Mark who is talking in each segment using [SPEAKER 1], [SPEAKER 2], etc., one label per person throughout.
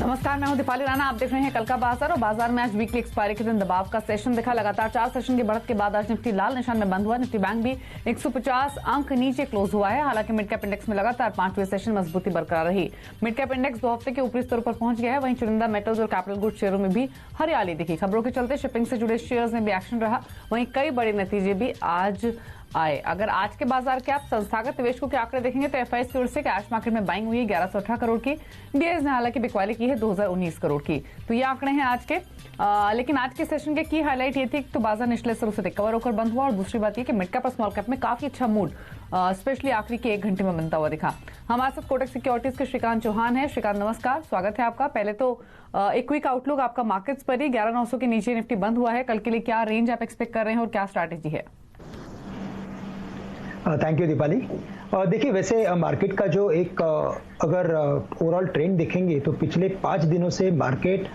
[SPEAKER 1] नमस्कार, मैं हूं दीपाली राणा। आप देख रहे हैं कल का बाजार। और बाजार में आज वीकली एक्सपायरी के दिन दबाव का सेशन दिखा। लगातार 4 सेशन की बढ़त के बाद आज निफ्टी लाल निशान में बंद हुआ। निफ्टी बैंक भी 150 अंक नीचे क्लोज हुआ है। हालांकि मिड कैप इंडेक्स में लगातार 5वें सेशन मजबूती बरकरार रही। मिड कैप इंडेक्स 2 हफ्ते के ऊपरी स्तर पर पहुंच गया है। वहीं चुनिंदा मेटल्स और कैपिटल गुड शेयरों में भी हरियाली दिखी। खबरों के चलते शिपिंग से जुड़े शेयर्स में भी एक्शन रहा। वहीं कई बड़े नतीजे भी आज आए। अगर आज के बाजार के आप संस्थागत निवेशकों के आंकड़े देखेंगे तो एफआईएस की ओर से कैश मार्केट में बाइंग हुई है 1118 करोड़ की। डीआईज ने हालांकि बिकवाली की है 2019 करोड़ की। तो ये आंकड़े हैं आज के। लेकिन आज के सेशन के की हाईलाइट ये थी तो बाजार निचले स्तरों से रिकवर होकर बंद हुआ। और दूसरी बात ये कि मिड कैप और स्मॉल कैप में काफी अच्छा मूड स्पेशली आखिरी के 1 घंटे में बनता हुआ दिखा। हमारे साथ कोटक सिक्योरिटीज के श्रीकांत चौहान है। श्रीकांत नमस्कार, स्वागत है आपका। पहले तो एक क्विक आउटलुक आपका मार्केट्स पर ही 11,900 के नीचे निफ्टी बंद हुआ है। कल के लिए क्या रेंज आप एक्सपेक्ट कर रहे हैं और क्या स्ट्रैटेजी है?
[SPEAKER 2] Thank you Deepali. देखिए, वैसे मार्केट का जो एक अगर ओवरऑल ट्रेंड देखेंगे तो पिछले 5 दिनों से मार्केट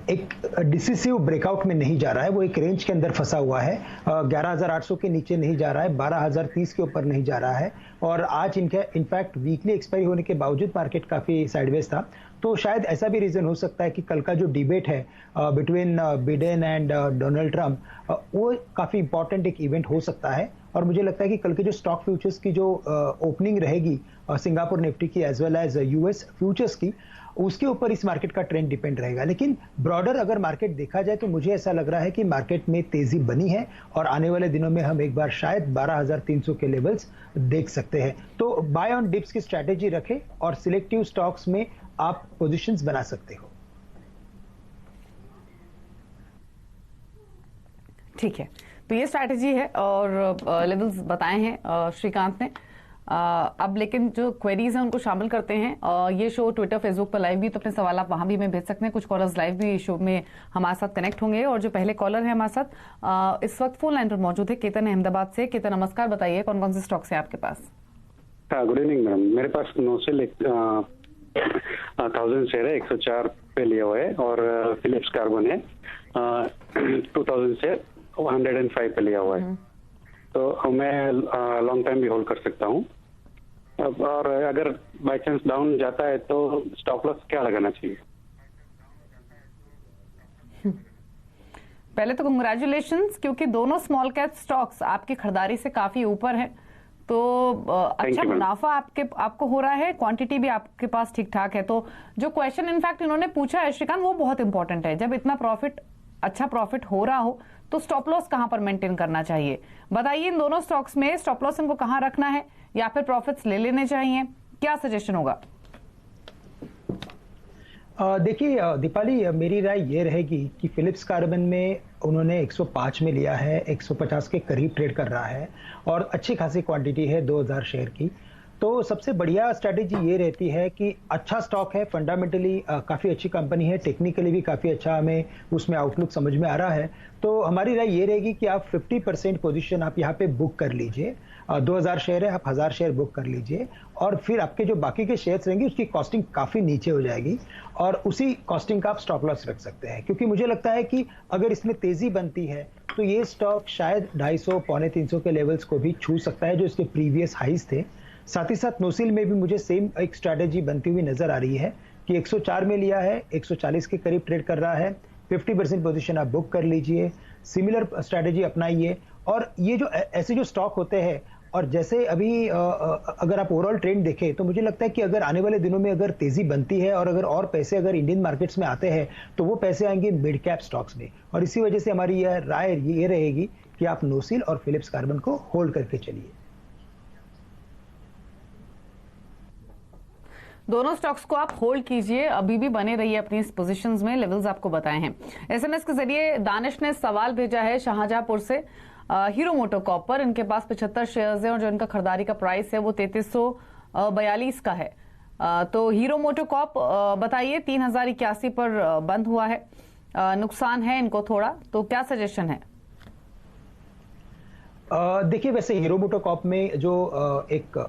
[SPEAKER 2] एक डिसिसिव ब्रेकआउट में नहीं जा रहा है। वो एक रेंज के अंदर फंसा हुआ है। 11,800 के नीचे नहीं जा रहा है, 12,030 के ऊपर नहीं जा रहा है। और आज इनफैक्ट वीकली एक्सपायरी होने के बावजूद मार्केट काफी साइडवेज था। तो शायद ऐसा भी रीजन हो सकता है कि कल का जो डिबेट है between Biden and Donald Trump, वो काफी इंपॉर्टेंट एक इवेंट हो सकता है। और मुझे लगता है कि कल के जो स्टॉक फ्यूचर्स की जो ओपनिंग रहेगी सिंगापुर निफ्टी की as well as US futures की, उसके ऊपर इस मार्केट का ट्रेंड डिपेंड रहेगा। लेकिन ब्रॉडर अगर मार्केट देखा जाए तो मुझे ऐसा लग रहा है कि मार्केट में तेजी बनी है और आने वाले दिनों में हम एक बार शायद 12,300 के लेवल्स देख सकते हैं। तो बाय ऑन डिप्स की स्ट्रैटेजी रखें और सिलेक्टिव स्टॉक्स में आप पोजीशंस बना सकते हो।
[SPEAKER 1] ठीक है, तो ये स्ट्रैटेजी है और लेवल्स बताए हैं श्रीकांत ने। अब लेकिन जो क्वेरीज हैं उनको शामिल करते हैं। ये शो ट्विटर फेसबुक पर लाइव भी, तो अपने सवाल आप वहां भी हमें भेज सकते हैं। कुछ कॉलर्स लाइव भी शो में हमारे साथ कनेक्ट होंगे। और जो पहले कॉलर है हमारे साथ इस वक्त फोन लाइन पर मौजूद है, केतन अहमदाबाद से। केतन नमस्कार, बताइए कौन कौन से स्टॉक्स हैं आपके पास?
[SPEAKER 3] Good evening madam. मेरे पास 1000 शेयर है, 104 पे लिया हुआ है। और फिलिप्स कार्बन है 2000 शेयर 105 पे लिया हुआ है। तो मैं लॉन्ग टाइम भी होल्ड कर सकता हूँ। और अगर बाय चांस डाउन जाता है तो स्टॉप लॉस क्या लगाना चाहिए?
[SPEAKER 1] पहले तो कंग्रेचुलेशंस, क्योंकि दोनों स्मॉल कैप स्टॉक्स आपकी खरीदारी से काफी ऊपर है। तो अच्छा मुनाफा आपको हो रहा है, क्वांटिटी भी आपके पास ठीक ठाक है। तो जो क्वेश्चन इनफैक्ट इन्होंने पूछा है श्रीकांत, वो बहुत इंपॉर्टेंट है। जब इतना अच्छा प्रॉफिट हो रहा हो तो स्टॉप लॉस कहां पर मेंटेन करना चाहिए? बताइए, इन दोनों स्टॉक्स में स्टॉप लॉस इनको कहां रखना है या फिर प्रॉफिट्स ले लेने चाहिए? क्या सजेशन होगा?
[SPEAKER 2] देखिए दीपाली, मेरी राय ये रहेगी कि फिलिप्स कार्बन में उन्होंने 105 में लिया है, 150 के करीब ट्रेड कर रहा है और अच्छी खासी क्वांटिटी है 2000 शेयर की। तो सबसे बढ़िया स्ट्रैटेजी ये रहती है कि अच्छा स्टॉक है, फंडामेंटली काफ़ी अच्छी कंपनी है, टेक्निकली भी काफ़ी अच्छा हमें उसमें आउटलुक समझ में आ रहा है। तो हमारी राय ये रहेगी कि आप 50% पोजीशन आप यहाँ पे बुक कर लीजिए। 2000 शेयर है, आप 1000 शेयर बुक कर लीजिए और फिर आपके जो बाकी के शेयर्स रहेंगे उसकी कॉस्टिंग काफ़ी नीचे हो जाएगी और उसी कॉस्टिंग का आप स्टॉप लॉस रख सकते हैं। क्योंकि मुझे लगता है कि अगर इसमें तेज़ी बनती है तो ये स्टॉक शायद 250 पौने 300 के लेवल्स को भी छू सकता है जो इसके प्रीवियस हाइज थे। साथ ही साथ नोसिल में भी मुझे सेम एक स्ट्रैटेजी बनती हुई नजर आ रही है कि 104 में लिया है, 140 के करीब ट्रेड कर रहा है, 50% पोजीशन आप बुक कर लीजिए, सिमिलर स्ट्रैटेजी अपनाइए। और ये जो ऐसे जो स्टॉक होते हैं और जैसे अभी अगर आप ओवरऑल ट्रेंड देखें तो मुझे लगता है कि अगर आने वाले दिनों में अगर तेजी बनती है और अगर और पैसे अगर इंडियन मार्केट्स में आते हैं तो वो पैसे आएंगे मिड कैप स्टॉक्स में। और इसी वजह से हमारी यह राय ये रहेगी कि आप नोसिल और फिलिप्स कार्बन को होल्ड करके चलिए।
[SPEAKER 1] दोनों स्टॉक्स को आप होल्ड कीजिए, अभी भी बने रहिए अपनी पोजीशंस में। लेवल्स आपको बताए हैं। एसएमएस के जरिए दानिश ने सवाल भेजा है शाहजहांपुर से हीरो मोटोकॉर्प पर। इनके पास 75 शेयर्स हैं और जो इनका खरीदारी का प्राइस है वो 3342 का है। तो हीरो मोटोकॉर्प बताइए 3081 पर बंद हुआ है, नुकसान है इनको थोड़ा, तो क्या सजेशन है?
[SPEAKER 2] देखिए, वैसे हीरो मोटोकॉर्प में जो एक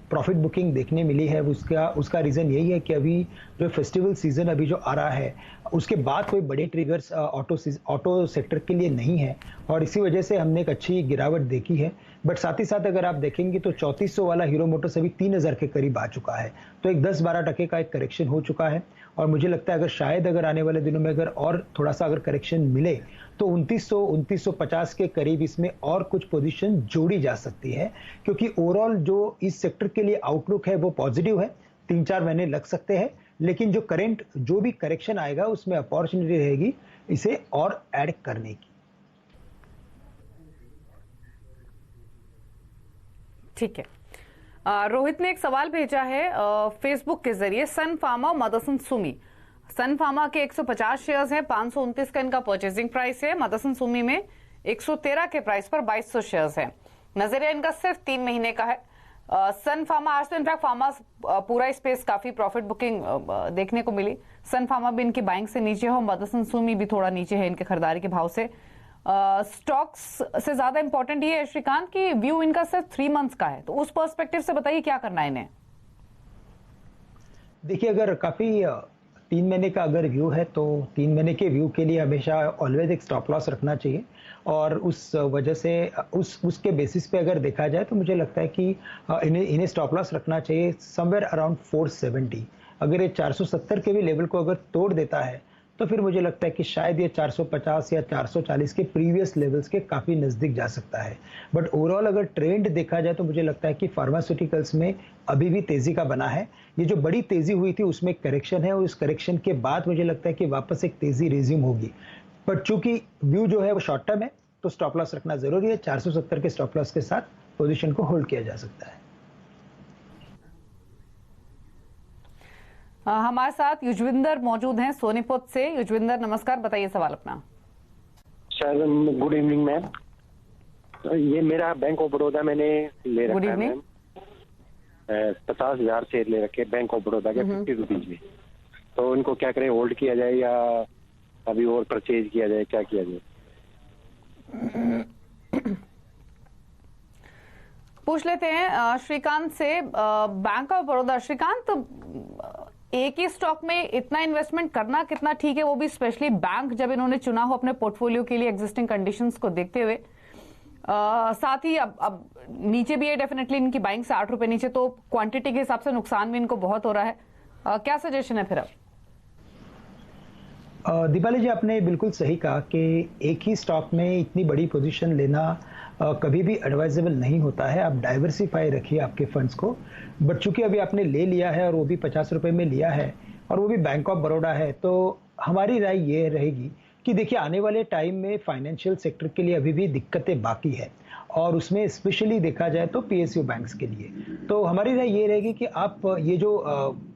[SPEAKER 2] प्रॉफिट बुकिंग देखने मिली है उसका रीजन यही है कि अभी जो फेस्टिवल सीजन अभी जो आ रहा है उसके बाद कोई बड़े ट्रिगर्स ऑटो सेक्टर के लिए नहीं है और इसी वजह से हमने एक अच्छी गिरावट देखी है। बट साथ ही साथ अगर आप देखेंगे तो 3400 वाला हीरो मोटर्स अभी 3000 के करीब आ चुका है, तो एक 10-12% का एक करेक्शन हो चुका है और मुझे लगता है अगर शायद अगर आने वाले दिनों में अगर और थोड़ा सा अगर करेक्शन मिले तो 2950 के करीब इसमें और कुछ पोजीशन जोड़ी जा सकती है, क्योंकि ओवरऑल जो इस सेक्टर के लिए आउटलुक है वो पॉजिटिव है। 3-4 महीने लग सकते हैं, लेकिन जो करंट जो भी करेक्शन आएगा उसमें अपॉर्चुनिटी रहेगी इसे और ऐड करने की।
[SPEAKER 1] ठीक है। रोहित ने एक सवाल भेजा है फेसबुक के जरिए। सन फार्मा और मदरसन सुमी, सन फार्मा के 150 शेयर्स हैं, 529 का इनका परचेजिंग प्राइस है। मदरसन सुमी में 113 के प्राइस पर 2200 शेयर्स हैं। नजरिया इनका सिर्फ 3 महीने का है। सन फार्मा आज तो इनफैक्ट फार्मा पूरा स्पेस काफी प्रॉफिट बुकिंग देखने को मिली। सन फार्मा भी इनकी बाइंग से नीचे हो, मदरसन सुमी भी थोड़ा नीचे है इनके खरीदारी के भाव से। स्टॉक्स से ज्यादा इंपॉर्टेंट ये है श्रीकांत की व्यू इनका सिर्फ 3 मंथ्स का है, तो उस पर्सपेक्टिव से बताइए क्या करना है इन्हें।
[SPEAKER 2] देखिए, अगर काफी 3 महीने का अगर व्यू है तो 3 महीने के व्यू के लिए हमेशा ऑलवेज एक स्टॉप लॉस रखना चाहिए, और उस वजह से उसके बेसिस पे अगर देखा जाए तो मुझे लगता है कि इन्हें स्टॉप लॉस रखना चाहिए समवेयर अराउंड 470। अगर ये 470 के भी लेवल को अगर तोड़ देता है तो फिर मुझे लगता है कि शायद ये 450 या 440 के प्रीवियस लेवल्स के काफ़ी नज़दीक जा सकता है। बट ओवरऑल अगर ट्रेंड देखा जाए तो मुझे लगता है कि फार्मास्यूटिकल्स में अभी भी तेज़ी का बना है। ये जो बड़ी तेज़ी हुई थी उसमें करेक्शन है, और उस करेक्शन के बाद मुझे लगता है कि वापस एक तेज़ी रिज्यूम होगी। बट चूंकि व्यू जो है वो शॉर्ट टर्म है तो स्टॉप लॉस रखना ज़रूरी है। 470 के स्टॉप लॉस के साथ पोजिशन को होल्ड किया जा सकता है।
[SPEAKER 1] हमारे साथ युजविंदर मौजूद हैं सोनीपत से। युजविंदर नमस्कार, बताइए सवाल अपना।
[SPEAKER 4] Sir good evening ma'am. ये मेरा बैंक ऑफ बड़ौदा मैंने ले रखा है मैम, 50,000 शेयर ले रखे बैंक ऑफ बड़ौदा के 50 रुपीज में। तो इनको क्या करें, होल्ड किया जाए या अभी और परचेज किया जाए, क्या किया जाए?
[SPEAKER 1] पूछ लेते हैं श्रीकांत से बैंक ऑफ बड़ौदा। श्रीकांत, एक ही स्टॉक में इतना इन्वेस्टमेंट करना कितना ठीक है, वो भी स्पेशली बैंक जब इन्होंने चुना हो अपने पोर्टफोलियो के लिए एग्जिस्टिंग कंडीशंस को देखते हुए। साथ ही अब नीचे भी है डेफिनेटली इनकी बाइंग से 8 रुपए नीचे, तो क्वांटिटी के हिसाब से नुकसान भी इनको बहुत हो रहा है। क्या सजेशन है फिर अब?
[SPEAKER 2] दीपाली जी, आपने बिल्कुल सही कहा कि एक ही स्टॉक में इतनी बड़ी पोजीशन लेना कभी भी एडवाइजेबल नहीं होता है। आप डाइवर्सिफाई रखिए आपके फंड्स को। बट चूंकि अभी आपने ले लिया है और वो भी 50 रुपए में लिया है और वो भी बैंक ऑफ बड़ौदा है, तो हमारी राय ये रहेगी कि देखिए आने वाले टाइम में फाइनेंशियल सेक्टर के लिए अभी भी दिक्कतें बाकी है, और उसमें स्पेशली देखा जाए तो पीएसयू बैंक्स के लिए। तो हमारी राय ये रहेगी कि आप ये जो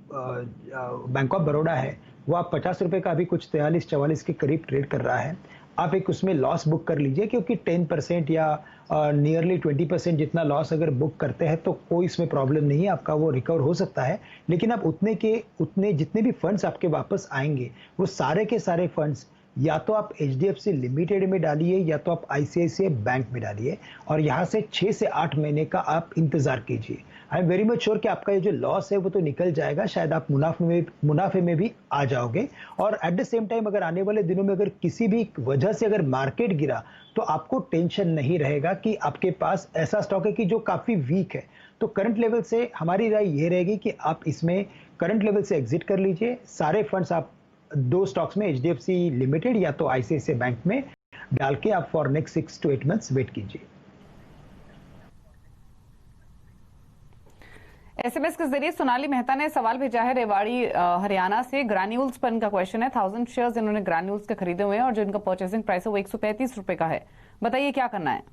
[SPEAKER 2] बैंक ऑफ बड़ौदा है वो आप 50 रुपए का अभी कुछ 43-44 के करीब ट्रेड कर रहा है। आप एक उसमें लॉस बुक कर लीजिए, क्योंकि 10% या नियरली 20% जितना लॉस अगर बुक करते हैं तो कोई इसमें प्रॉब्लम नहीं है, आपका वो रिकवर हो सकता है। लेकिन आप उतने जितने भी फंड्स आपके वापस आएंगे वो सारे के सारे फंड्स या तो आप एचडीएफसी लिमिटेड में डालिए या तो आप आईसीआईसीआई बैंक में डालिए, और यहाँ से 6 से 8 महीने का आप इंतजार कीजिए। I am very much sure कि आपका ये जो लॉस है वो तो निकल जाएगा, शायद आप मुनाफे में भी आ जाओगे। और एट द सेम टाइम अगर आने वाले दिनों में अगर किसी भी वजह से अगर मार्केट गिरा तो आपको टेंशन नहीं रहेगा कि आपके पास ऐसा स्टॉक है कि जो काफी वीक है। तो करंट लेवल से हमारी राय ये रहेगी कि आप इसमें करंट लेवल से एग्जिट कर लीजिए। सारे फंड्स आप 2 स्टॉक्स में एचडीएफसी लिमिटेड या तो आईसीआईसीआई बैंक में डाल के आप for next 6 to 8 months wait कीजिए।
[SPEAKER 1] एसएमएस के जरिए सोनाली मेहता ने सवाल भेजा है रेवाड़ी हरियाणा से। ग्रैन्यूल्स पर इनका क्वेश्चन है। 1000 शेयर्स इन्होंने ग्रैन्यूल्स के खरीदे हुए हैं और जो इनका परचेसिंग प्राइस है वो 135 रुपए का है। बताइए क्या करना है?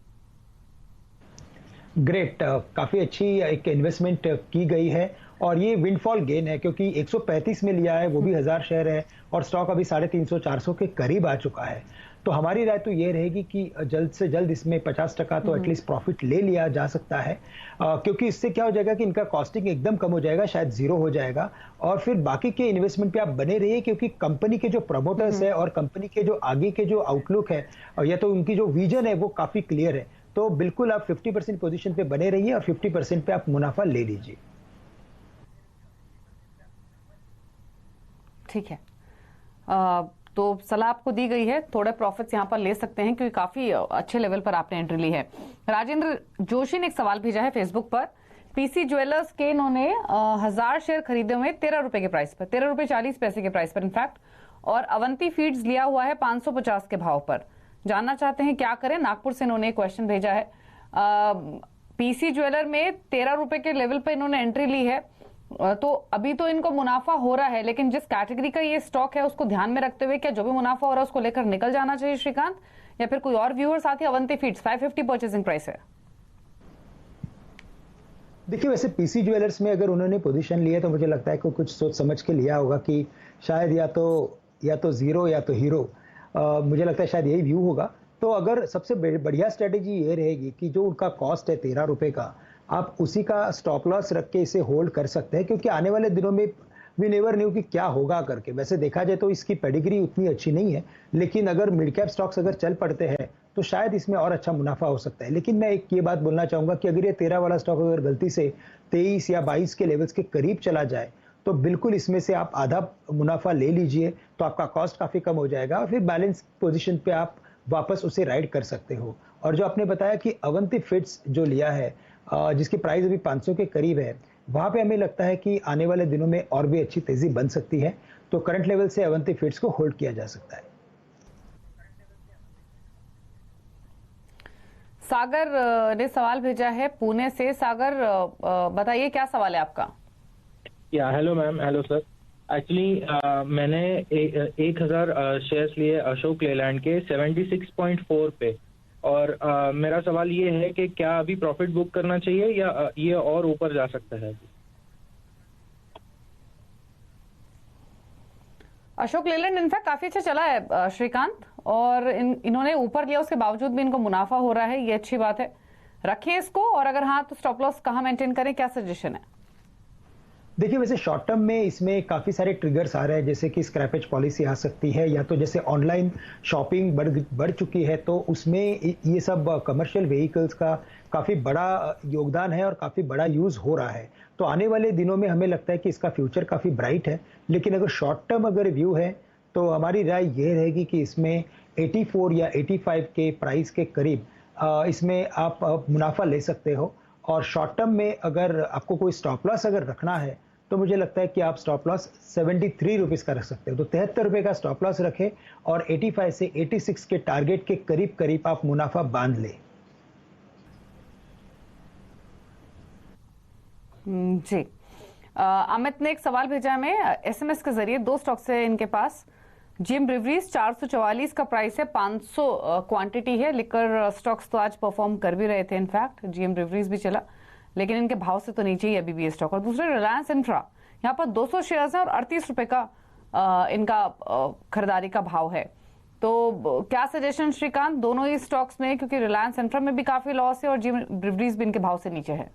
[SPEAKER 2] ग्रेट, काफी अच्छी एक इन्वेस्टमेंट की गई है, और ये विंडफॉल गेन है क्योंकि 135 में लिया है, वो भी 1000 शेयर है, और स्टॉक अभी 350-400 के करीब आ चुका है। तो हमारी राय तो ये रहेगी कि जल्द से जल्द इसमें 50% तो एटलीस्ट प्रॉफिट ले लिया जा सकता है, क्योंकि इससे क्या हो जाएगा कि इनका कॉस्टिंग एकदम कम हो जाएगा, शायद जीरो हो जाएगा। और फिर बाकी के इन्वेस्टमेंट पे आप बने रहिए, क्योंकि कंपनी के जो प्रमोटर्स है और कंपनी के जो आगे के जो आउटलुक है या तो उनकी जो विजन है वो काफी क्लियर है। तो बिल्कुल आप 50% पोजीशन पे बने रहिए और 50% पे आप मुनाफा ले लीजिए।
[SPEAKER 1] ठीक है, तो सलाह आपको दी गई है, थोड़े प्रॉफिट्स यहाँ पर ले सकते हैं क्योंकि काफी अच्छे लेवल पर आपने एंट्री ली है। राजेंद्र जोशी ने एक सवाल भेजा है फेसबुक पर। पीसी ज्वेलर्स के इन्होंने 1000 शेयर खरीदे हुए 13 रुपए के प्राइस पर, 13 रुपए 40 पैसे के प्राइस पर इनफैक्ट, और अवंती फीड्स लिया हुआ है 550 के भाव पर। जानना चाहते हैं क्या करें, नागपुर से इन्होंने एक क्वेश्चन भेजा है। पीसी ज्वेलर में 13 रुपए के लेवल पे इन्होंने एंट्री ली है, तो अभी तो इनको मुनाफा हो रहा है, लेकिन जिस कैटेगरी का ये स्टॉक है उसको ध्यान में रखते हुए क्या जो भी मुनाफा हो रहा है उसको लेकर निकल जाना चाहिए श्रीकांत, या फिर कोई और व्यूअर साथ ही अवंती फीड्स 550 परचेसिंग प्राइस है?
[SPEAKER 2] देखिए, वैसे पीसी ज्वेलर्स में अगर उन्होंने पोजीशन लिया तो मुझे लगता है कि कुछ सोच समझ के लिया होगा कि शायद या तो जीरो या तो हीरो, मुझे लगता है शायद यही व्यू होगा। तो अगर सबसे बढ़िया स्ट्रेटेजी ये रहेगी कि जो उनका कॉस्ट है 13 रुपए का, आप उसी का स्टॉप लॉस रख के इसे होल्ड कर सकते हैं, क्योंकि आने वाले दिनों में वी नेवर न्यू कि क्या होगा करके। वैसे देखा जाए तो इसकी पेडिग्री उतनी अच्छी नहीं है, लेकिन अगर मिड कैप स्टॉक्स अगर चल पड़ते हैं तो शायद इसमें और अच्छा मुनाफा हो सकता है। लेकिन मैं एक ये बात बोलना चाहूंगा कि अगर ये 13 वाला स्टॉक अगर गलती से 23 या 22 के लेवल्स के करीब चला जाए तो बिल्कुल इसमें से आप आधा मुनाफा ले लीजिए, तो आपका कॉस्ट काफी कम हो जाएगा और फिर बैलेंस पोजीशन पे आप वापस उसे राइड कर सकते हो। और जो आपने बताया कि अवंती फीड्स जो लिया है, जिसकी प्राइस अभी 500 के करीब है, वहां पे हमें लगता है कि आने वाले दिनों में और भी अच्छी तेजी बन सकती है, तो करंट लेवल से अवंती फीड्स को होल्ड किया जा सकता है।
[SPEAKER 1] सागर ने सवाल भेजा है पुणे से। सागर, बताइए क्या सवाल है आपका?
[SPEAKER 5] या hello ma'am, hello sir. Actually मैंने 1000 शेयर्स लिए अशोक लेलैंड के 76.4 पे, और मेरा सवाल ये है कि क्या अभी प्रॉफिट बुक करना चाहिए या ये और ऊपर जा सकता है?
[SPEAKER 1] अशोक लेलैंड इनफैक्ट काफी अच्छा चला है श्रीकांत, और इन्होंने ऊपर लिया उसके बावजूद भी इनको मुनाफा हो रहा है, ये अच्छी बात है। रखें इसको, और अगर हाँ तो स्टॉप लॉस कहाँ मेंटेन करें, क्या सजेशन है?
[SPEAKER 2] देखिए, वैसे शॉर्ट टर्म में इसमें काफी सारे ट्रिगर्स आ रहे हैं, जैसे कि स्क्रैपेज पॉलिसी आ सकती है, या तो जैसे ऑनलाइन शॉपिंग बढ़ चुकी है, तो उसमें ये सब कमर्शियल व्हीकल्स का काफी बड़ा योगदान है और काफी बड़ा यूज हो रहा है। तो आने वाले दिनों में हमें लगता है कि इसका फ्यूचर काफी ब्राइट है। लेकिन अगर शॉर्ट टर्म अगर व्यू है तो हमारी राय ये रहेगी कि इसमें 84 या 85 के प्राइस के करीब इसमें आप मुनाफा ले सकते हो। और शॉर्ट टर्म में अगर आपको कोई स्टॉप लॉस अगर रखना है तो मुझे लगता है कि आप स्टॉप लॉस 73 रुपीज का रख सकते हो। तो 73 रुपए का स्टॉप लॉस रखें और 85 से 86 के टारगेट के करीब करीब आप मुनाफा बांध लें।
[SPEAKER 1] जी, अमित ने एक सवाल भेजा हमें एसएमएस के जरिए। 2 स्टॉक्स है इनके पास। जीएम ब्रिवरीज 444 का प्राइस है, 500 क्वांटिटी है। लिकर स्टॉक्स तो आज परफॉर्म कर भी रहे थे, इनफैक्ट जीएम ब्रिवरीज भी चला, लेकिन इनके भाव से तो नीचे ही अभी भी स्टॉक। और दूसरे रिलायंस इंफ्रा, यहाँ पर 200 शेयर्स हैं और 38 रुपए का इनका खरीदारी का भाव है। तो क्या सजेशन श्रीकांत दोनों ही स्टॉक्स में, क्योंकि रिलायंस इंफ्रा में भी काफी लॉस है और जीएम ब्रिवरीज भी इनके भाव से नीचे है?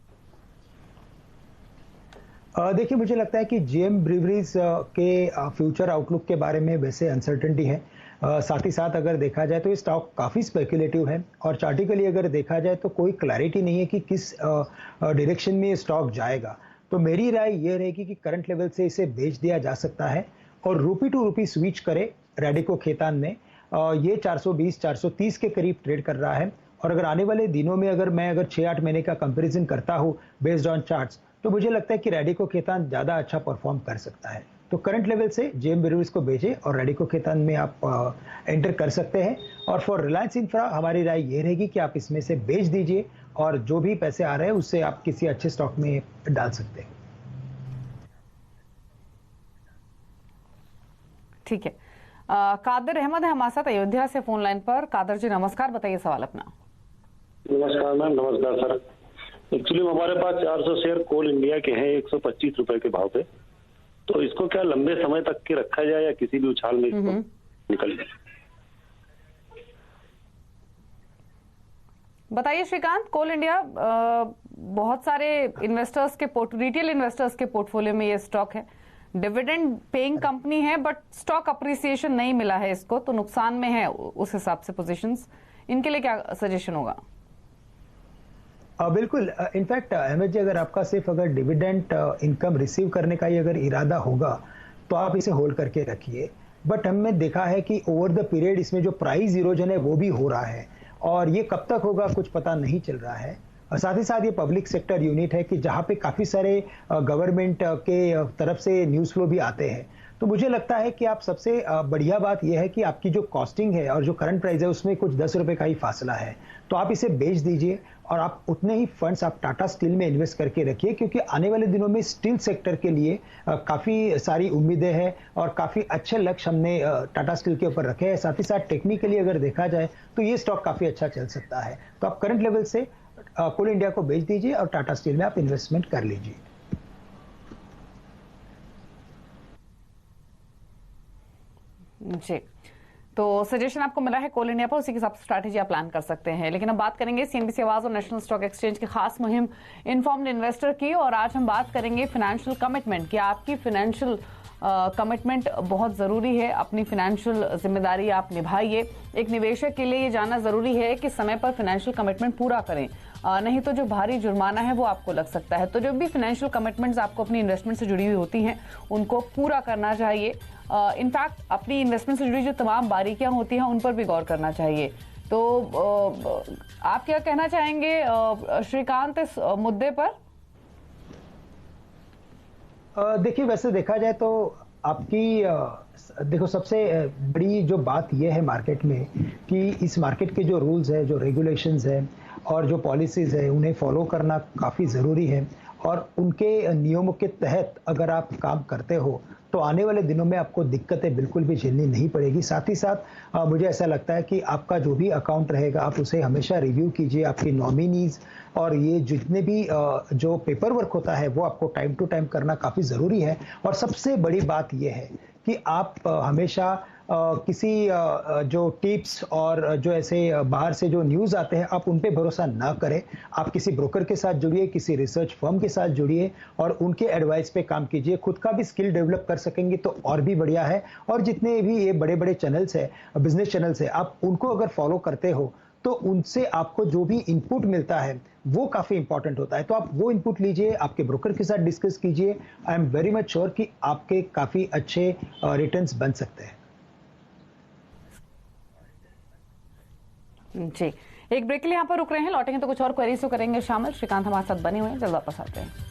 [SPEAKER 2] देखिए, मुझे लगता है कि जीएम ब्रिवरीज के फ्यूचर आउटलुक के बारे में वैसे अनसर्टेनिटी है। साथ ही साथ अगर देखा जाए तो ये स्टॉक काफ़ी स्पेकुलेटिव है, और चार्टिकली अगर देखा जाए तो कोई क्लैरिटी नहीं है कि किस डायरेक्शन में ये स्टॉक जाएगा। तो मेरी राय ये रहेगी कि करंट लेवल से इसे बेच दिया जा सकता है और रूपी टू रूपी स्विच करे। रैडिको खेतान में ये 420-430 के करीब ट्रेड कर रहा है, और अगर आने वाले दिनों में अगर 6-8 महीने का कंपेरिजन करता हूँ बेस्ड ऑन चार्ट्स, तो मुझे लगता है कि रैडिको खेतान ज़्यादा अच्छा परफॉर्म कर सकता है। तो करंट लेवल से जीएम ब्रिवरीज को बेचें और रैडिको खेतान में आप एंटर कर सकते हैं। और फॉर रिलायंस इंफ्रा हमारी राय ये रहेगी कि आप इसमें से बेच दीजिए, और जो भी पैसे आ रहे हैं उससे आप किसी अच्छे स्टॉक में डाल सकते हैं।
[SPEAKER 1] ठीक है। कादर अहमद है हमारे साथ अयोध्या से फोन लाइन पर। कादर जी नमस्कार, बताइए सवाल अपना।
[SPEAKER 4] नमस्कार मैम। नमस्कार सर। एक्चुअली हमारे पास 400 शेयर कोल इंडिया के हैं 125 रुपए के भाव पे, तो इसको क्या लंबे समय तक के रखा जाए या किसी भी उछाल में इसको निकल जाए?
[SPEAKER 1] बताइए श्रीकांत। कोल इंडिया बहुत सारे इन्वेस्टर्स के रिटेल इन्वेस्टर्स के पोर्टफोलियो में ये स्टॉक है। डिविडेंड पेइंग कंपनी है, बट स्टॉक अप्रिसिएशन नहीं मिला है इसको, तो नुकसान में है उस हिसाब से पोजीशंस। इनके लिए क्या सजेशन होगा?
[SPEAKER 2] बिल्कुल। इनफैक्ट अहमद जी, अगर आपका सिर्फ अगर डिविडेंड इनकम रिसीव करने का ही अगर इरादा होगा तो आप इसे होल्ड करके रखिए। बट हमने देखा है कि ओवर द पीरियड इसमें जो प्राइस इरोजन है वो भी हो रहा है, और ये कब तक होगा कुछ पता नहीं चल रहा है। साथ ही साथ ये पब्लिक सेक्टर यूनिट है कि जहाँ पे काफ़ी सारे गवर्नमेंट के तरफ से न्यूज़ फ्लो भी आते हैं। तो मुझे लगता है कि आप सबसे बढ़िया बात यह है कि आपकी जो कॉस्टिंग है और जो करंट प्राइस है उसमें कुछ 10 रुपए का ही फासला है। तो आप इसे बेच दीजिए और आप उतने ही फंड्स आप टाटा स्टील में इन्वेस्ट करके रखिए, क्योंकि आने वाले दिनों में स्टील सेक्टर के लिए काफ़ी सारी उम्मीदें हैं और काफ़ी अच्छे लक्ष्य हमने टाटा स्टील के ऊपर रखे हैं। साथ ही साथ टेक्निकली अगर देखा जाए तो ये स्टॉक काफ़ी अच्छा चल सकता है। तो आप करंट लेवल से कोल इंडिया को बेच दीजिए और टाटा स्टील में आप इन्वेस्टमेंट कर लीजिए।
[SPEAKER 1] जी, तो सजेशन आपको मिला है कोल इंडिया पर, उसी के हिसाब से स्ट्रैटेजी आप प्लान कर सकते हैं। लेकिन अब बात करेंगे सीएनबीसी आवाज और नेशनल स्टॉक एक्सचेंज की खास मुहिम इन्फॉर्म्ड इन्वेस्टर की, और आज हम बात करेंगे फाइनेंशियल कमिटमेंट की। आपकी फाइनेंशियल कमिटमेंट बहुत ज़रूरी है, अपनी फाइनेंशियल जिम्मेदारी आप निभाइए। एक निवेशक के लिए ये जानना ज़रूरी है कि समय पर फाइनेंशियल कमिटमेंट पूरा करें, नहीं तो जो भारी जुर्माना है वो आपको लग सकता है। तो जो भी फाइनेंशियल कमिटमेंट्स आपको अपनी इन्वेस्टमेंट से जुड़ी हुई होती हैं उनको पूरा करना चाहिए। इनफैक्ट अपनी इन्वेस्टमेंट से जुड़ी जो तमाम बारीकियां होती हैं उन पर भी गौर करना चाहिए। तो आप क्या कहना चाहेंगे श्रीकांत इस मुद्दे पर?
[SPEAKER 2] देखिए, वैसे देखा जाए तो आपकी देखो, सबसे बड़ी जो बात यह है मार्केट में कि इस मार्केट के जो रूल्स है, जो रेगुलेशंस है और जो पॉलिसीज है, उन्हें फॉलो करना काफ़ी ज़रूरी है। और उनके नियमों के तहत अगर आप काम करते हो तो आने वाले दिनों में आपको दिक्कतें बिल्कुल भी झेलनी नहीं पड़ेगी। साथ ही साथ मुझे ऐसा लगता है कि आपका जो भी अकाउंट रहेगा आप उसे हमेशा रिव्यू कीजिए। आपकी नॉमिनीज और ये जितने भी जो पेपर वर्क होता है वो आपको टाइम टू टाइम करना काफ़ी ज़रूरी है। और सबसे बड़ी बात यह है कि आप हमेशा किसी जो टिप्स और जो ऐसे बाहर से जो न्यूज़ आते हैं आप उन पे भरोसा ना करें। आप किसी ब्रोकर के साथ जुड़िए, किसी रिसर्च फर्म के साथ जुड़िए और उनके एडवाइस पे काम कीजिए। खुद का भी स्किल डेवलप कर सकेंगे तो और भी बढ़िया है। और जितने भी ये बड़े-बड़े चैनल्स हैं, बिज़नेस चैनल्स हैं, आप उनको अगर फॉलो करते हो तो उनसे आपको जो भी इनपुट मिलता है वो काफ़ी इंपॉर्टेंट होता है। तो आप वो इनपुट लीजिए, आपके ब्रोकर के साथ डिस्कस कीजिए। I am very much sure कि आपके काफ़ी अच्छे रिटर्न्स बन सकते हैं।
[SPEAKER 1] जी, एक ब्रेक के लिए यहाँ पर रुक रहे हैं, लौटेंगे तो कुछ और क्वेरीज तो करेंगे शामिल। श्रीकांत हमारे साथ बने हुए हैं, जल्द वापस आते हैं।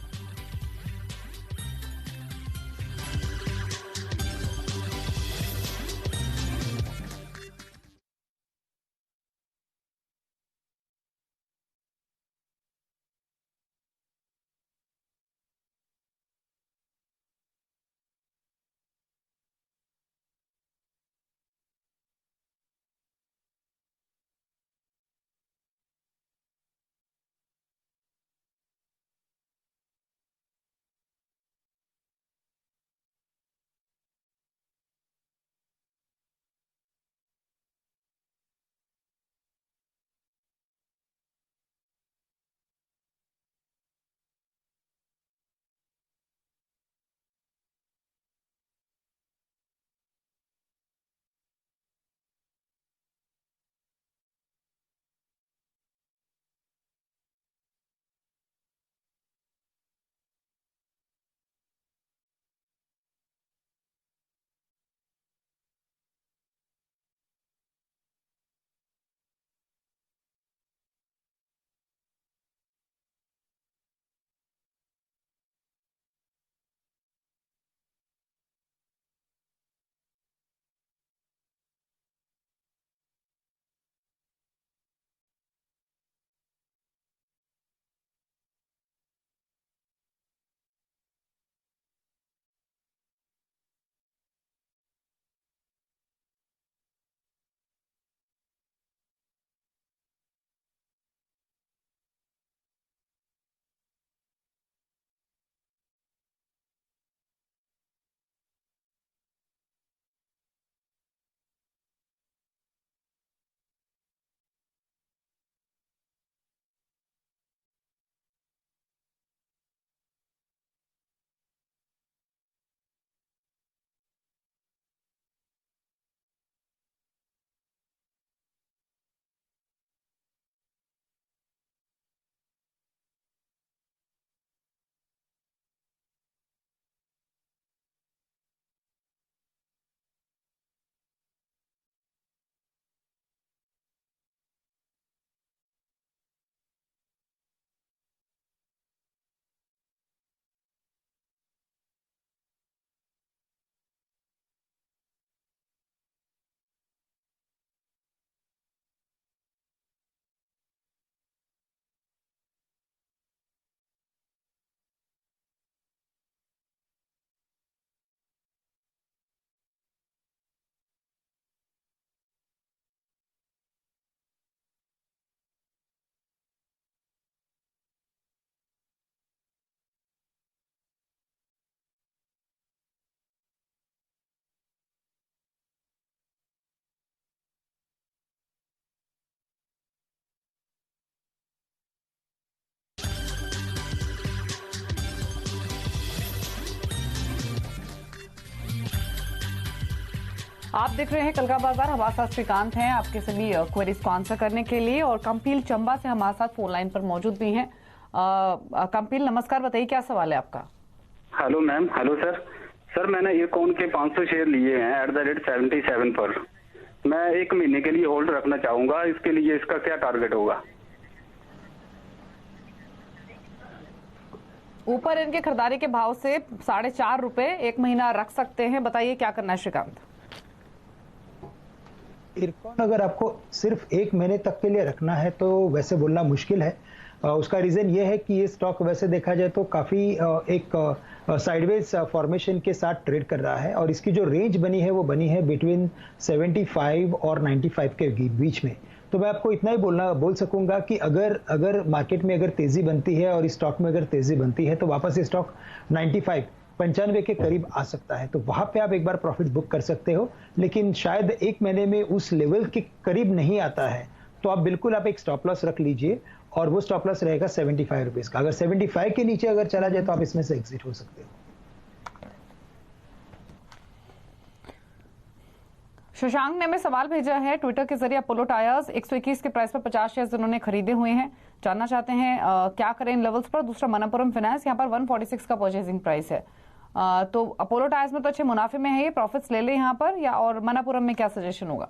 [SPEAKER 1] आप देख रहे हैं कल का बाजार। हमारे साथ श्रीकांत हैं आपके सभी क्वेरीज को आंसर करने के लिए, और कंपील चंबा से हमारे साथ फोन लाइन पर मौजूद भी हैं। कंपील नमस्कार, बताइए क्या सवाल है आपका।
[SPEAKER 3] Hello ma'am. Hello sir. Sir मैंने इरकॉन के 500 शेयर लिए हैं एट द रेट 77 पर। मैं 1 महीने के लिए होल्ड रखना चाहूंगा, इसके लिए इसका क्या टारगेट होगा?
[SPEAKER 1] ऊपर इनके खरीदारी के भाव से 4.5 रुपए 1 महीना रख सकते हैं, बताइए क्या करना है श्रीकांत।
[SPEAKER 2] इरकॉन अगर आपको सिर्फ 1 महीने तक के लिए रखना है तो वैसे बोलना मुश्किल है। उसका रीजन ये है कि ये स्टॉक वैसे देखा जाए तो काफी एक साइडवेज फॉर्मेशन के साथ ट्रेड कर रहा है, और इसकी जो रेंज बनी है वो बनी है बिटवीन 75 और 95 के बीच में। तो मैं आपको इतना ही बोल सकूंगा कि अगर मार्केट में अगर तेजी बनती है और इस स्टॉक में अगर तेजी बनती है तो वापस ये स्टॉक 95 के करीब आ सकता है, तो वहां पे आप एक बार प्रॉफिट बुक कर सकते हो। लेकिन शायद 1 महीने में उस लेवल के करीब नहीं आता है, तो आप बिल्कुल आप एक स्टॉप लॉस रख लीजिए, और वो स्टॉप लॉस रहेगा 75 रुपीज का। अगर 75 के नीचे अगर चला जाए तो आप इसमें से एग्जिट हो सकते हो।
[SPEAKER 1] शशांक ने हमें सवाल भेजा है ट्विटर के जरिए। अपोलो टायर्स 121 के प्राइस पर 50 शेयर उन्होंने खरीदे हुए हैं, जानना चाहते हैं क्या करें इन लेवल्स पर। दूसरा मनप्पुरम फाइनेंस, यहाँ पर 146 का परचेसिंग प्राइस है। तो अपोलो टायर्स में तो अच्छे मुनाफे में है, ये प्रॉफिट्स ले ले यहाँ पर, या और मनप्पुरम में क्या सजेशन होगा?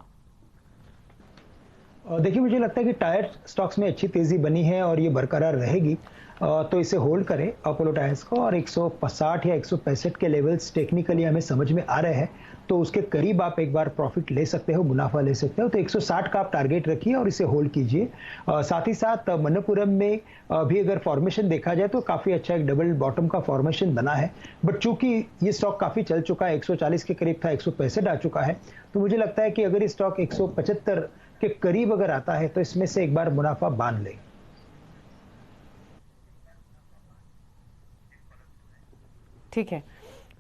[SPEAKER 2] देखिए, मुझे लगता है कि टायर स्टॉक्स में अच्छी तेजी बनी है और ये बरकरार रहेगी, तो इसे होल्ड करें अपोलो टायर्स को। और 160 या 165 के लेवल्स टेक्निकली हमें समझ में आ रहे हैं, तो उसके करीब आप एक बार प्रॉफिट ले सकते हो, मुनाफा ले सकते हो। तो 160 का आप टारगेट रखिए और इसे होल्ड कीजिए। साथ ही साथ मनप्पुरम में भी अगर फॉर्मेशन देखा जाए तो काफी अच्छा एक डबल बॉटम का फॉर्मेशन बना है, बट चूंकि ये स्टॉक काफी चल चुका है, 140 के करीब था, 165 आ चुका है, तो मुझे लगता है कि अगर ये स्टॉक 175 के करीब अगर आता है तो इसमें से एक बार मुनाफा बांध ले।
[SPEAKER 1] ठीक है।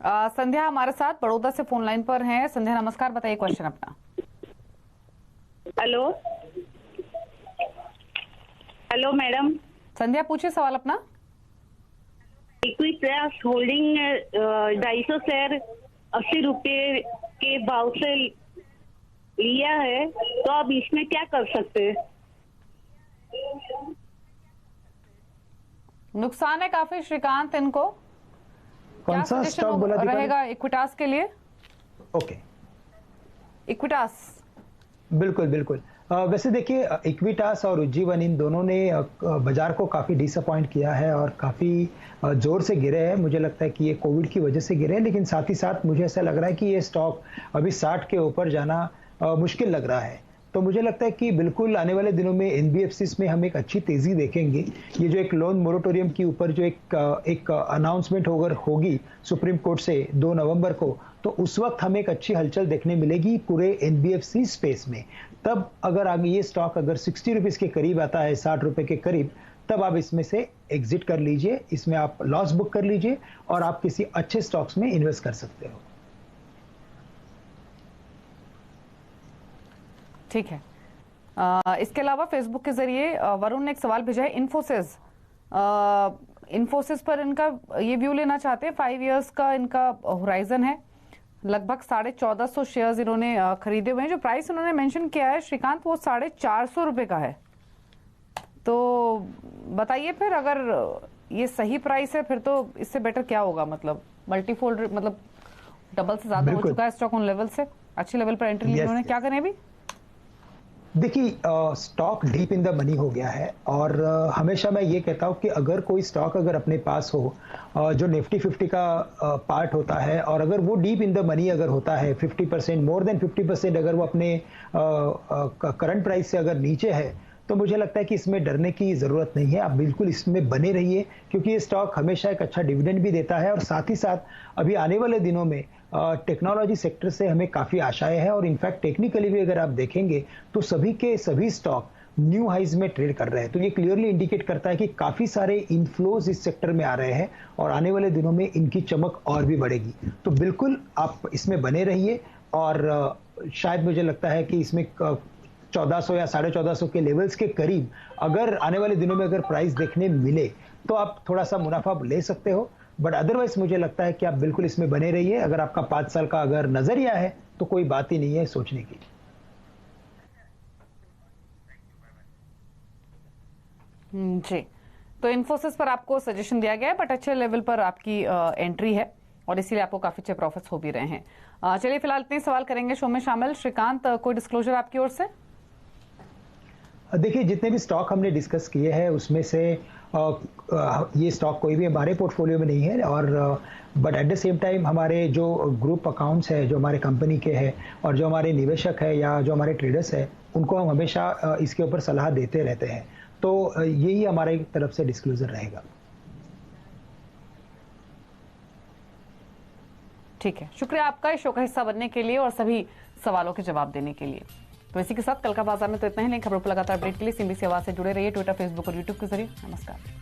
[SPEAKER 1] संध्या हमारे साथ बड़ौदा से फोन लाइन पर हैं। संध्या नमस्कार, बताइए क्वेश्चन अपना।
[SPEAKER 6] Hello hello madam.
[SPEAKER 1] संध्या पूछिए सवाल अपना।
[SPEAKER 6] इक्विटास होल्डिंग 250 शेयर 80 रुपए के भाव से लिया है, तो अब इसमें क्या कर सकते हैं?
[SPEAKER 1] नुकसान है काफी श्रीकांत इनको।
[SPEAKER 2] कौन सा स्टॉक बोला
[SPEAKER 1] रहेगा इक्विटास के लिए?
[SPEAKER 2] ओके,
[SPEAKER 1] इक्विटास
[SPEAKER 2] बिल्कुल बिल्कुल। वैसे देखिए, इक्विटास और उज्जीवन इन दोनों ने बाजार को काफी डिसअपॉइंट किया है और काफी जोर से गिरे हैं। मुझे लगता है कि ये कोविड की वजह से गिरे हैं, लेकिन साथ ही साथ मुझे ऐसा लग रहा है कि ये स्टॉक अभी 60 के ऊपर जाना मुश्किल लग रहा है। तो मुझे लगता है कि बिल्कुल आने वाले दिनों में एनबीएफसीज में हम एक अच्छी तेजी देखेंगे। ये जो एक लोन मोरेटोरियम के ऊपर जो एक अनाउंसमेंट होगी सुप्रीम कोर्ट से 2 नवंबर को, तो उस वक्त हमें एक अच्छी हलचल देखने मिलेगी पूरे एनबीएफसी स्पेस में। तब अगर आगे ये स्टॉक अगर 60 रुपीज के करीब आता है, 60 रुपए के करीब, तब आप इसमें से एग्जिट कर लीजिए, इसमें आप लॉस बुक कर लीजिए और आप किसी अच्छे स्टॉक्स में इन्वेस्ट कर सकते हो।
[SPEAKER 1] ठीक है। इसके अलावा फेसबुक के जरिए वरुण ने एक सवाल भेजा है। इन्फोसिस पर इनका ये व्यू लेना चाहते हैं। 5 इयर्स का इनका होराइजन है, लगभग 1450 शेयर्स इन्होंने खरीदे हुए हैं। जो प्राइस उन्होंने मेंशन किया है श्रीकांत, वो 450 रुपए का है। तो बताइए फिर, अगर ये सही प्राइस है फिर तो इससे बेटर क्या होगा? मतलब मल्टीफोल्ड, मतलब डबल से ज्यादा हो चुका है स्टॉक उन लेवल से। अच्छे लेवल पर एंट्री ली उन्होंने, क्या करें अभी?
[SPEAKER 2] देखिए, stock deep in the money हो गया है, और हमेशा मैं ये कहता हूँ कि अगर कोई स्टॉक अगर अपने पास हो जो निफ्टी 50 का पार्ट होता है, और अगर वो डीप इन द मनी अगर होता है 50%, मोर देन 50% अगर वो अपने करंट प्राइस से अगर नीचे है, तो मुझे लगता है कि इसमें डरने की जरूरत नहीं है। आप बिल्कुल इसमें बने रहिए, क्योंकि ये स्टॉक हमेशा एक अच्छा डिविडेंड भी देता है, और साथ ही साथ अभी आने वाले दिनों में टेक्नोलॉजी सेक्टर से हमें काफी आशाएं हैं। और इनफैक्ट टेक्निकली भी अगर आप देखेंगे तो सभी के सभी स्टॉक न्यू हाइज में ट्रेड कर रहे हैं। तो ये क्लियरली इंडिकेट करता है कि काफी सारे इनफ्लोज इस सेक्टर में आ रहे हैं, और आने वाले दिनों में इनकी चमक और भी बढ़ेगी। तो बिल्कुल आप इसमें बने रहिए, और शायद मुझे लगता है कि इसमें 1400 या 1450 के लेवल्स के करीब अगर आने वाले दिनों में अगर प्राइस देखने मिले तो आप थोड़ा सा मुनाफा ले सकते हो। बट अदरवाइज मुझे लगता है कि आप बिल्कुल इसमें बने रहिए। अगर आपका 5 साल का अगर नजरिया है तो कोई बात ही नहीं है सोचने की।
[SPEAKER 1] जी, तो इन्फोसिस पर आपको सजेशन दिया गया है, बट अच्छे लेवल पर आपकी एंट्री है और इसीलिए आपको काफी अच्छे प्रॉफिट्स हो भी रहे हैं। चलिए फिलहाल इतने सवाल करेंगे शो में शामिल। श्रीकांत, कोई डिस्क्लोजर आपकी ओर से?
[SPEAKER 2] देखिए, जितने भी स्टॉक हमने डिस्कस किए हैं उसमें से ये स्टॉक कोई भी हमारे पोर्टफोलियो में नहीं है, और but at the same time हमारे जो ग्रुप अकाउंट्स है, जो हमारे कंपनी के हैं और जो हमारे निवेशक है या जो हमारे ट्रेडर्स है, उनको हम हमेशा इसके ऊपर सलाह देते रहते हैं। तो यही हमारे तरफ से डिस्क्लोजर रहेगा।
[SPEAKER 1] ठीक है, शुक्रिया आपका इस शो का हिस्सा बनने के लिए और सभी सवालों के जवाब देने के लिए। तो इसी के साथ कल का बाजार में तो इतना ही। नई खबरों पर लगातार अपडेट के लिए CNBC आवाज से जुड़े रहिए, ट्विटर, फेसबुक और यूट्यूब के जरिए। नमस्कार।